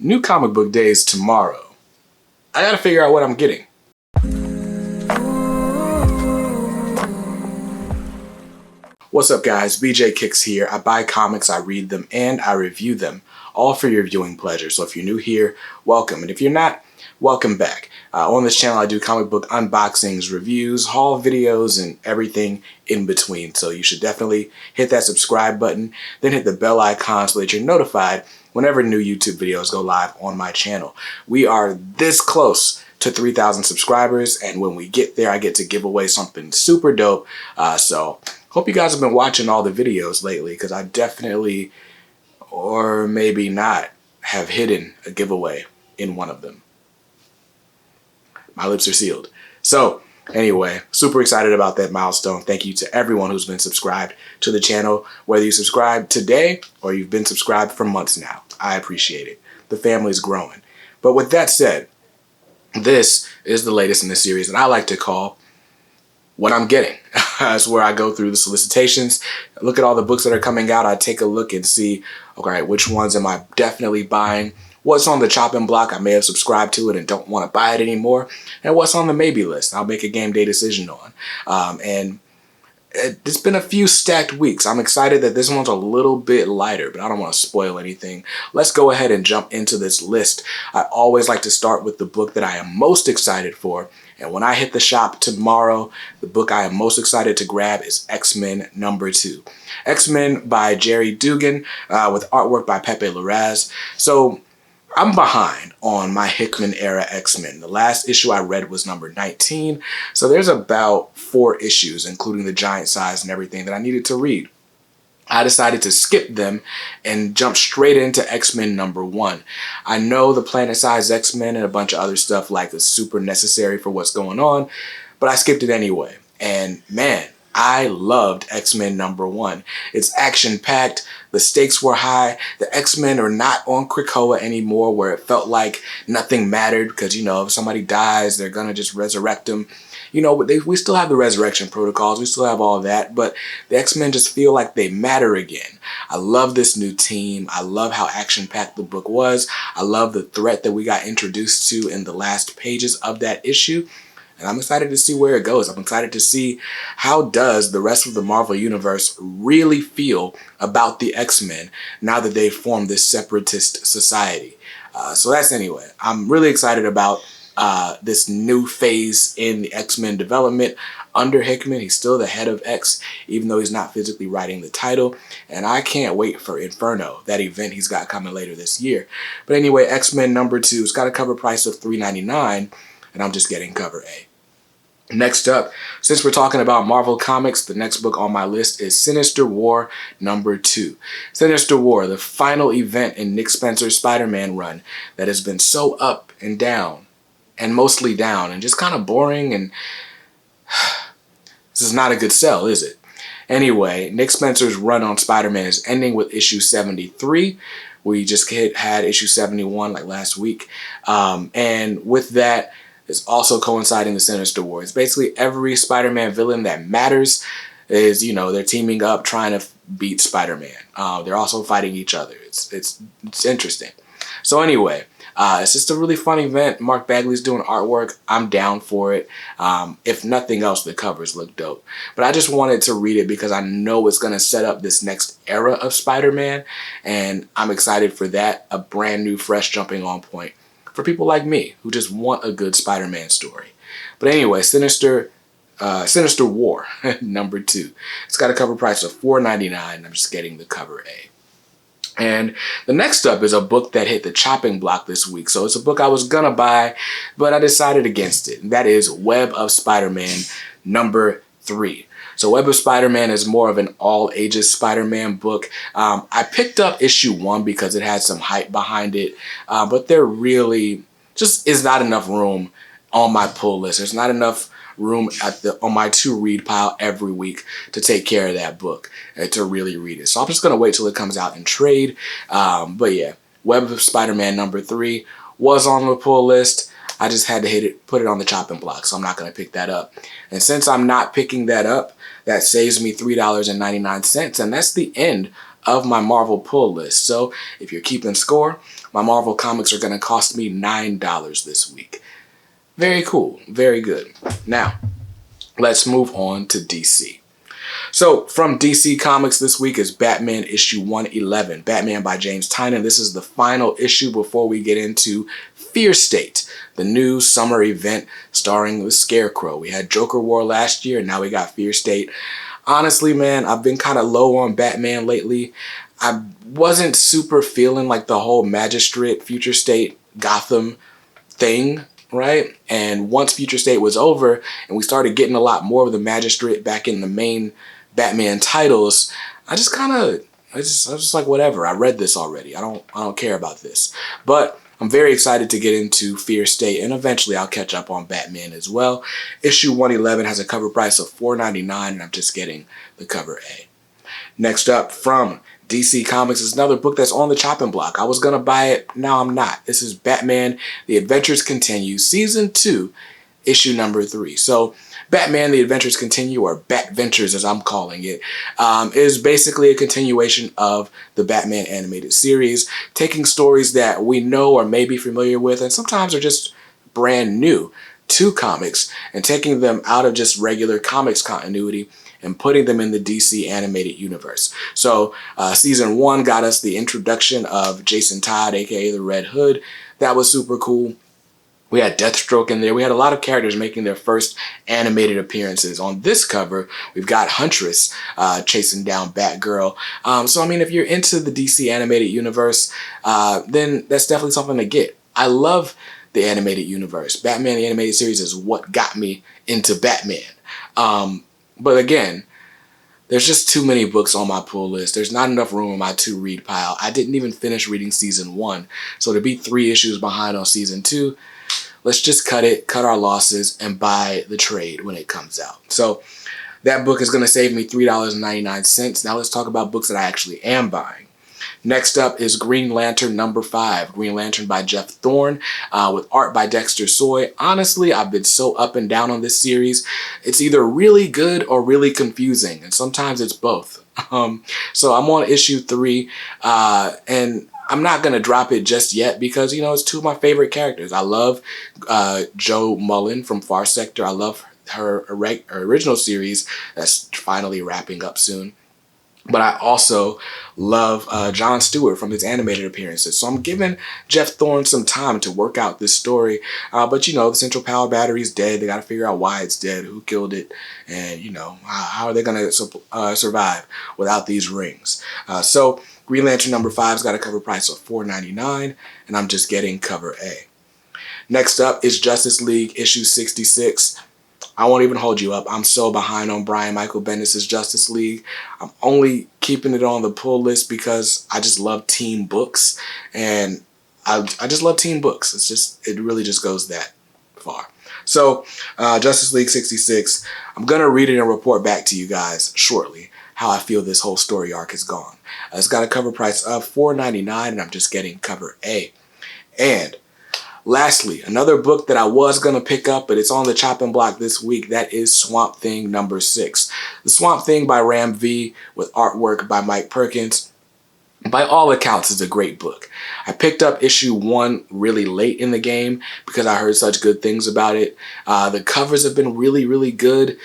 New comic book day is tomorrow. I gotta figure out what I'm getting. What's up guys, BJ Kicks here. I buy comics, I read them, and I review them, all for your viewing pleasure. So if you're new here, welcome. And if you're not, welcome back. On this channel I do comic book unboxings, reviews, haul videos, and everything in between. So you should definitely hit that subscribe button, then hit the bell icon so that you're notified whenever new YouTube videos go live on my channel. We are this close to 3,000 subscribers, and when we get there I get to give away something super dope. So hope you guys have been watching all the videos lately, because I definitely, or maybe not, have hidden a giveaway in one of them. My lips are sealed. So anyway, super excited about that milestone. Thank you to everyone who's been subscribed to the channel, whether you subscribed today or you've been subscribed for months now. I appreciate it. The family's growing. But with that said, this is the latest in the series that I like to call What I'm Getting. That's where I go through the solicitations, look at all the books that are coming out. I take a look and see, okay, which ones am I definitely buying? What's on the chopping block? I may have subscribed to it and don't want to buy it anymore. And what's on the maybe list? I'll make a game day decision on. And it's been a few stacked weeks. I'm excited that this one's a little bit lighter, but I don't want to spoil anything. Let's go ahead and jump into this list. I always like to start with the book that I am most excited for. And when I hit the shop tomorrow, the book I am most excited to grab is X-Men #2. X-Men by Jerry Dugan with artwork by Pepe Larraz. So I'm behind on my Hickman era X-Men. The last issue I read was number 19. So there's about 4 issues, including the giant size and everything, that I needed to read. I decided to skip them and jump straight into X-Men #1. I know the planet-sized X-Men and a bunch of other stuff like is super necessary for what's going on, but I skipped it anyway. And man, I loved X-Men #1. It's action-packed, the stakes were high, the X-Men are not on Krakoa anymore where it felt like nothing mattered because, you know, if somebody dies, they're gonna just resurrect them. You know, but we still have the resurrection protocols, we still have all that, but the X-Men just feel like they matter again. I love this new team. I love how action-packed the book was. I love the threat that we got introduced to in the last pages of that issue. And I'm excited to see where it goes. I'm excited to see how does the rest of the Marvel Universe really feel about the X-Men now that they've formed this separatist society. So that's anyway. I'm really excited about this new phase in the X-Men development under Hickman. He's still the head of X, even though he's not physically writing the title. And I can't wait for Inferno, that event he's got coming later this year. But anyway, X-Men #2, it's got a cover price of $3.99, and I'm just getting cover A. Next up, since we're talking about Marvel Comics, the next book on my list is Sinister War #2. Sinister War, the final event in Nick Spencer's Spider-Man run that has been so up and down, and mostly down, and just kind of boring, and this is not a good sell, is it? Anyway, Nick Spencer's run on Spider-Man is ending with issue 73. We just had issue 71 like last week. And with that, it's also coinciding the Sinister War. It's basically every Spider-Man villain that matters is, you know, they're teaming up trying to beat Spider-Man. They're also fighting each other. It's interesting. So anyway, it's just a really fun event. Mark Bagley's doing artwork. I'm down for it. If nothing else, the covers look dope. But I just wanted to read it because I know it's going to set up this next era of Spider-Man. And I'm excited for that. A brand new, fresh jumping on point for people like me who just want a good Spider-Man story. But anyway, Sinister War #2. It's got a cover price of $4.99. I'm just getting the cover A. And the next up is a book that hit the chopping block this week. So it's a book I was gonna buy, but I decided against it. And that is Web of Spider-Man #3. So Web of Spider-Man is more of an all-ages Spider-Man book. I picked up issue 1 because it had some hype behind it, but there really just is not enough room on my pull list. There's not enough room on my to-read pile every week to take care of that book and to really read it. So I'm just going to wait till it comes out in trade. But yeah, Web of Spider-Man #3 was on the pull list. I just had to put it on the chopping block, so I'm not going to pick that up. And since I'm not picking that up, that saves me $3.99, and that's the end of my Marvel pull list. So if you're keeping score, my Marvel comics are going to cost me $9 this week. Very cool. Very good. Now, let's move on to DC. So from DC Comics this week is Batman issue 111, Batman by James Tynion. This is the final issue before we get into Fear State, the new summer event starring the Scarecrow. We had Joker War last year, and now we got Fear State. Honestly, man, I've been kind of low on Batman lately. I wasn't super feeling like the whole Magistrate, Future State, Gotham thing, right? And once Future State was over and we started getting a lot more of the Magistrate back in the main Batman titles, I was just like, whatever. I read this already. I don't care about this. But I'm very excited to get into Fear State, and eventually I'll catch up on Batman as well. Issue 111 has a cover price of $4.99, and I'm just getting the cover A. Next up from DC Comics is another book that's on the chopping block. I was going to buy it, now I'm not. This is Batman, The Adventures Continue, Season 2, Issue number 3. So Batman, The Adventures Continue, or Bat-Ventures as I'm calling it, is basically a continuation of the Batman animated series, taking stories that we know or may be familiar with and sometimes are just brand new to comics and taking them out of just regular comics continuity and putting them in the DC animated universe. So season 1 got us the introduction of Jason Todd, aka the Red Hood. That was super cool. We had Deathstroke in there. We had a lot of characters making their first animated appearances. On this cover, we've got Huntress chasing down Batgirl. So, I mean, if you're into the DC animated universe, then that's definitely something to get. I love the animated universe. Batman, the animated series, is what got me into Batman. But again, there's just too many books on my pull list. There's not enough room in my to-read pile. I didn't even finish reading season 1. So to be 3 issues behind on season 2, let's just cut our losses, and buy the trade when it comes out. So that book is going to save me $3.99. Now let's talk about books that I actually am buying. Next up is Green Lantern number 5, Green Lantern by Jeff Thorne, with art by Dexter Soy. Honestly, I've been so up and down on this series. It's either really good or really confusing, and sometimes it's both. So I'm on issue 3, and I'm not going to drop it just yet because, you know, it's 2 of my favorite characters. I love Jo Mullein from Far Sector. I love her original series that's finally wrapping up soon. But I also love Jon Stewart from his animated appearances. So I'm giving Jeff Thorne some time to work out this story. But, you know, the central power battery is dead. They got to figure out why it's dead, who killed it, and, you know, how are they going to survive without these rings. So Green Lantern number 5's got a cover price of $4.99, and I'm just getting cover A. Next up is Justice League issue 66. I won't even hold you up. I'm so behind on Brian Michael Bendis' Justice League. I'm only keeping it on the pull list because I just love team books, and I just love team books. It really just goes that far. So Justice League 66, I'm going to read it and report back to you guys shortly how I feel this whole story arc has gone. It's got a cover price of $4.99, and I'm just getting cover A. And lastly, another book that I was going to pick up, but it's on the chopping block this week, that is Swamp Thing number 6. The Swamp Thing by Ram V with artwork by Mike Perkins, by all accounts, is a great book. I picked up issue 1 really late in the game because I heard such good things about it. The covers have been really, really good,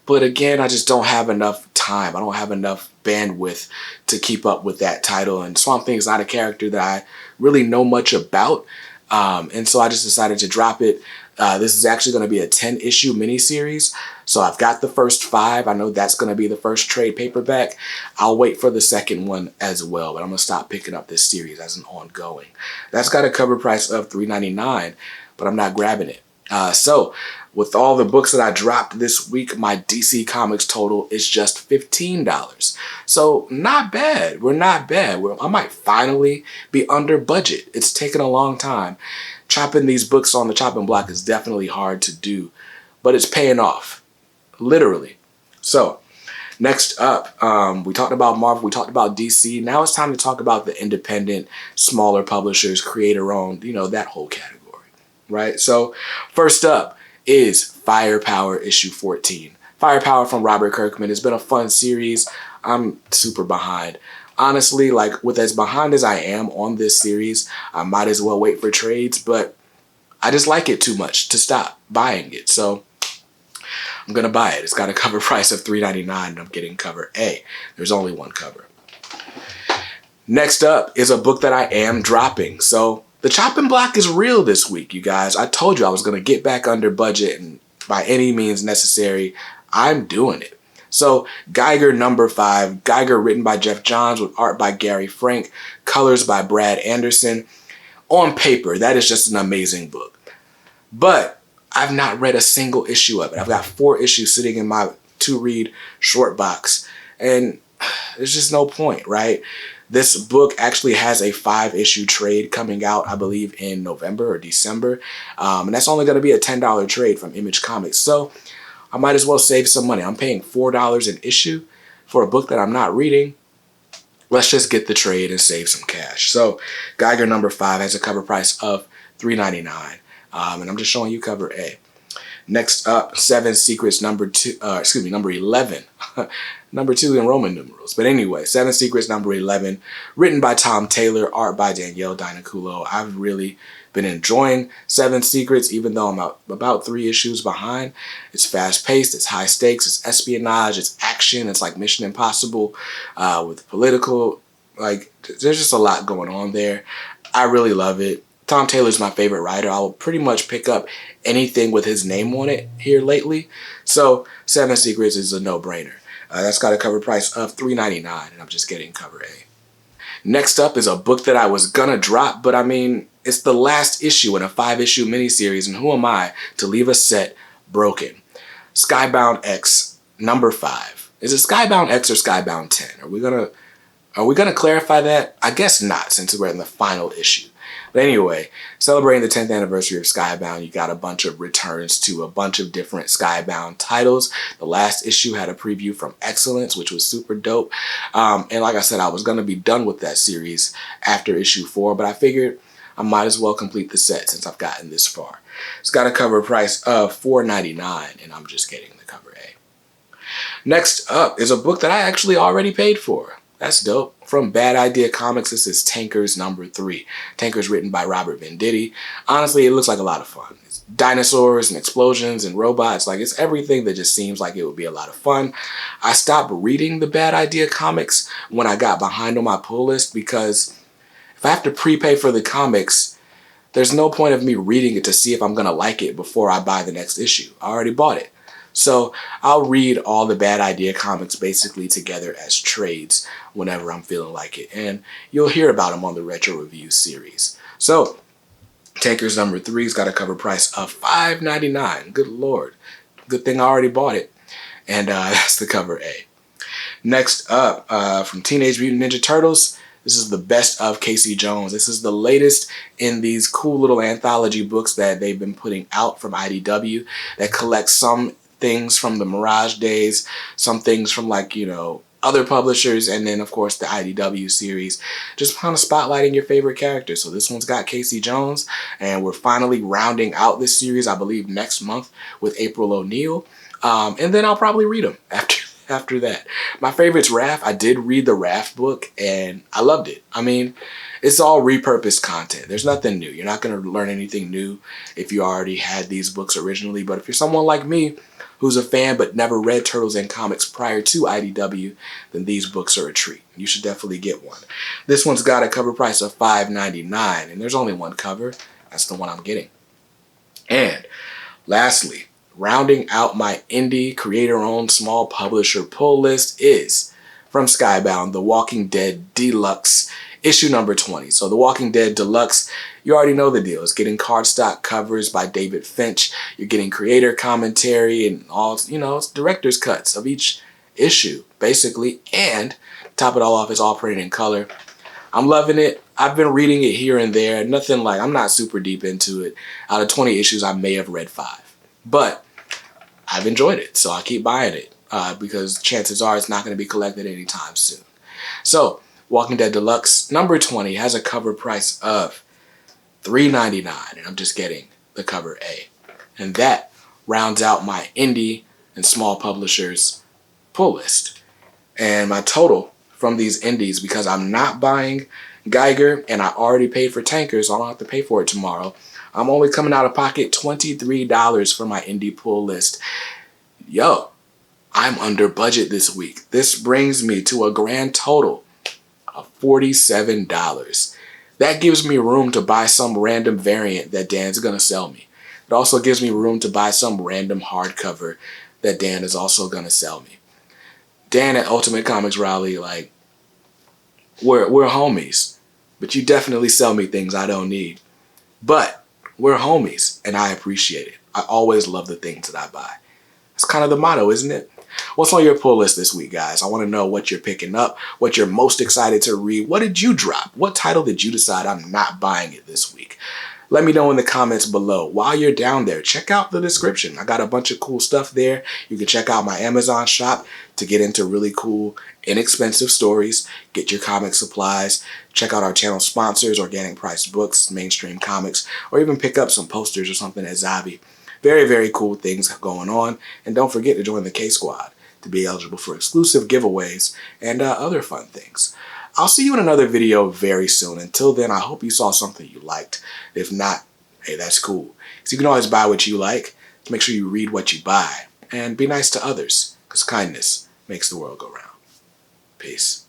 but again, I just don't have enough time. I don't have enough bandwidth to keep up with that title, and Swamp Thing is not a character that I really know much about. And so I just decided to drop it. This is actually going to be a 10-issue miniseries. So I've got the first 5. I know that's going to be the first trade paperback. I'll wait for the second one as well, but I'm going to stop picking up this series as an ongoing. That's got a cover price of $3.99, but I'm not grabbing it. So with all the books that I dropped this week, my DC Comics total is just $15. So not bad. We're not bad. I might finally be under budget. It's taken a long time. Chopping these books on the chopping block is definitely hard to do, but it's paying off, literally. So next up, we talked about Marvel, we talked about DC. Now it's time to talk about the independent, smaller publishers, creator-owned, you know, that whole category, right? So first up is Firepower issue 14. Firepower from Robert Kirkman. It's been a fun series. I'm super behind. Honestly, like with as behind as I am on this series, I might as well wait for trades, but I just like it too much to stop buying it. So I'm going to buy it. It's got a cover price of $3.99 and I'm getting cover A. There's only one cover. Next up is a book that I am dropping. So the chopping block is real this week, you guys. I told you I was going to get back under budget, and by any means necessary, I'm doing it. So GEIGER #5, GEIGER written by Jeff Johns with art by Gary Frank, colors by Brad Anderson. On paper, that is just an amazing book. But I've not read a single issue of it. I've got 4 issues sitting in my to-read short box, and there's just no point, right? This book actually has a 5-issue trade coming out, I believe, in November or December. And that's only going to be a $10 trade from Image Comics. So I might as well save some money. I'm paying $4 an issue for a book that I'm not reading. Let's just get the trade and save some cash. So GEIGER #5 has a cover price of $3.99. And I'm just showing you cover A. Next up, 7 Secrets number 11. Number 2 in Roman numerals. But anyway, 7 Secrets #11, written by Tom Taylor, art by Danielle Dinaculo. I've really been enjoying 7 Secrets, even though I'm about 3 issues behind. It's fast-paced, it's high stakes, it's espionage, it's action, it's like Mission Impossible with political, like, there's just a lot going on there. I really love it. Tom Taylor's my favorite writer. I will pretty much pick up anything with his name on it here lately. So 7 Secrets is a no-brainer. That's got a cover price of $3.99, and I'm just getting cover A. Next up is a book that I was gonna drop, but I mean, it's the last issue in a 5-issue miniseries, and who am I to leave a set broken? Skybound X #5. Is it Skybound X or Skybound 10? Are we gonna clarify that? I guess not, since we're in the final issue. But anyway, celebrating the 10th anniversary of Skybound, you got a bunch of returns to a bunch of different Skybound titles. The last issue had a preview from Excellence, which was super dope. And like I said, I was going to be done with that series after issue 4, but I figured I might as well complete the set since I've gotten this far. It's got a cover price of $4.99, and I'm just getting the cover A. Next up is a book that I actually already paid for. That's dope. From Bad Idea Comics, this is Tankers #3. Tankers written by Robert Venditti. Honestly, it looks like a lot of fun. It's dinosaurs and explosions and robots. Like, it's everything that just seems like it would be a lot of fun. I stopped reading the Bad Idea comics when I got behind on my pull list, because if I have to prepay for the comics, there's no point of me reading it to see if I'm going to like it before I buy the next issue. I already bought it. So I'll read all the Bad Idea comics basically together as trades whenever I'm feeling like it. And you'll hear about them on the Retro Review series. So Tankers #3's got a cover price of $5.99. Good Lord. Good thing I already bought it. And that's the cover A. Next up, from Teenage Mutant Ninja Turtles, this is the Best of Casey Jones. This is the latest in these cool little anthology books that they've been putting out from IDW that collect some things from the Mirage days, some things from, like, you know, other publishers, and then of course the IDW series, just kind of spotlighting your favorite characters. So this one's got Casey Jones, and we're finally rounding out this series, I believe, next month with April O'Neil, and then I'll probably read them after that. My favorite's Raph. I did read the Raph book and I loved it. I mean, it's all repurposed content. There's nothing new. You're not going to learn anything new if you already had these books originally, but if you're someone like me who's a fan but never read Turtles and comics prior to IDW, then these books are a treat. You should definitely get one. This one's got a cover price of $5.99, and there's only one cover. That's the one I'm getting. And lastly, rounding out my indie creator-owned small publisher pull list is from Skybound, The Walking Dead Deluxe, issue #20. So The Walking Dead Deluxe, you already know the deal. It's getting cardstock covers by David Finch. You're getting creator commentary and all, you know, it's director's cuts of each issue, basically. And top it all off, it's all printed in color. I'm loving it. I've been reading it here and there. Nothing like, I'm not super deep into it. Out of 20 issues, I may have read 5. But I've enjoyed it, so I keep buying it because chances are it's not going to be collected anytime soon. So Walking Dead Deluxe #20 has a cover price of $3.99, and I'm just getting the cover A. And that rounds out my indie and small publishers pull list. And my total from these indies because I'm not buying GEIGER and I already paid for Tankers, so I don't have to pay for it tomorrow. I'm only coming out of pocket $23 for my indie pull list. Yo, I'm under budget this week. This brings me to a grand total of $47. That gives me room to buy some random variant that Dan's gonna sell me. It also gives me room to buy some random hardcover that Dan is also gonna sell me. Dan at Ultimate Comics Raleigh, like, we're homies, but you definitely sell me things I don't need. But we're homies, and I appreciate it. I always love the things that I buy. It's kind of the motto, isn't it? What's on your pull list this week, guys? I want to know what you're picking up, what you're most excited to read. What did you drop? What title did you decide I'm not buying it this week? Let me know in the comments below. While you're down there, check out the description. I got a bunch of cool stuff there. You can check out my Amazon shop to get into really cool, inexpensive stories, get your comic supplies, check out our channel sponsors, Organic Price Books, Mainstream Comics, or even pick up some posters or something at Zabi. Very, very cool things going on. And don't forget to join the K-Squad to be eligible for exclusive giveaways and other fun things. I'll see you in another video very soon. Until then, I hope you saw something you liked. If not, hey, that's cool. So you can always buy what you like. Make sure you read what you buy. And be nice to others, because kindness makes the world go round. Peace.